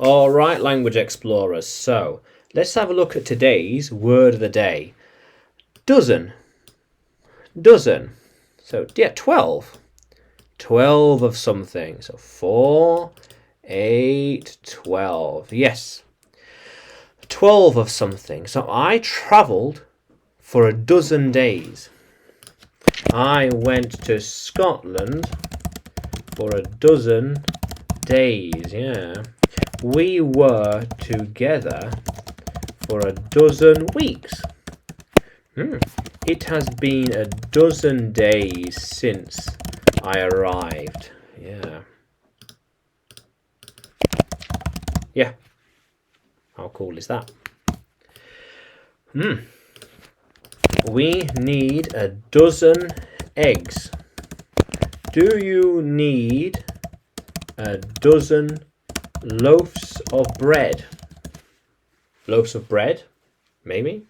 All right, language explorers. So let's have a look at today's word of the day. Dozen. Dozen. So yeah, 12. 12 of something. So 4, 8, 12. Yes. 12 of something. So I travelled for a dozen days. I went to Scotland for a dozen days. Yeah. We were together for a dozen weeks. It has been a dozen days since I arrived. Yeah. Yeah. How cool is that? We need a dozen eggs. Do you need a dozen loaves of bread? Loaves of bread? Maybe.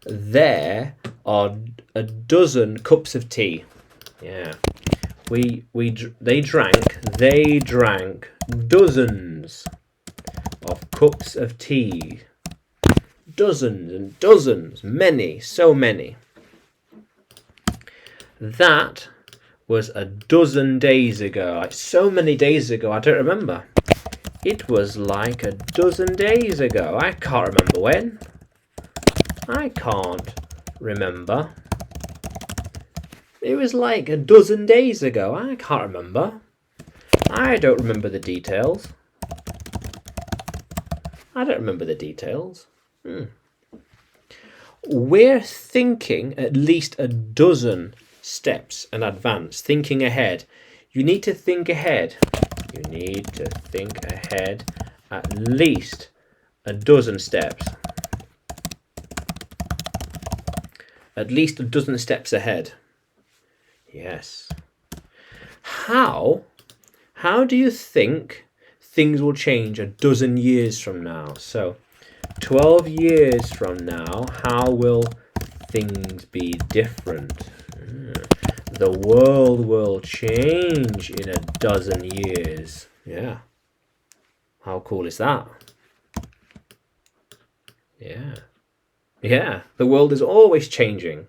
There are a dozen cups of tea. Yeah. They drank dozens of cups of tea. Dozens and dozens, many, so many. That was a dozen days ago. Like so many days ago, I don't remember. It was like a dozen days ago. I can't remember when. I can't remember. It was like a dozen days ago. I can't remember. I don't remember the details. I don't remember the details. We're thinking at least a dozen steps in advance, thinking ahead. You need to think ahead. You need to think ahead at least a dozen steps. At least a dozen steps ahead. Yes. How do you think things will change a dozen years from now? So 12 years from now, how will things be different? The world will change in a dozen years. Yeah. How cool is that? Yeah. Yeah, the world is always changing.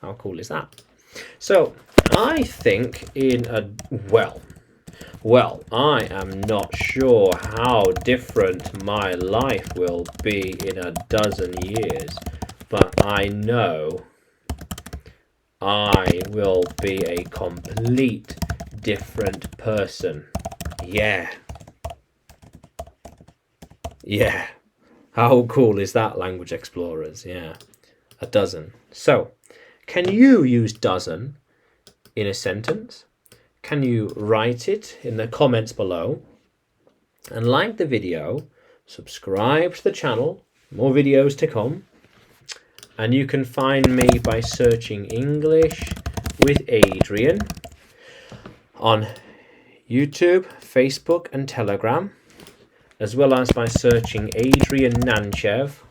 How cool is that? So, I think I am not sure how different my life will be in a dozen years, but I know I will be a complete different person. Yeah. Yeah. How cool is that, language explorers? Yeah. A dozen. So, can you use dozen in a sentence? Can you write it in the comments below? And like the video, subscribe to the channel, more videos to come. And you can find me by searching English with Adrian on YouTube, Facebook and Telegram, as well as by searching Adrian Nanchev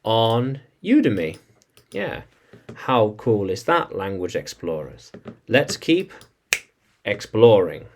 on Udemy. Yeah, how cool is that, language explorers? Let's keep exploring.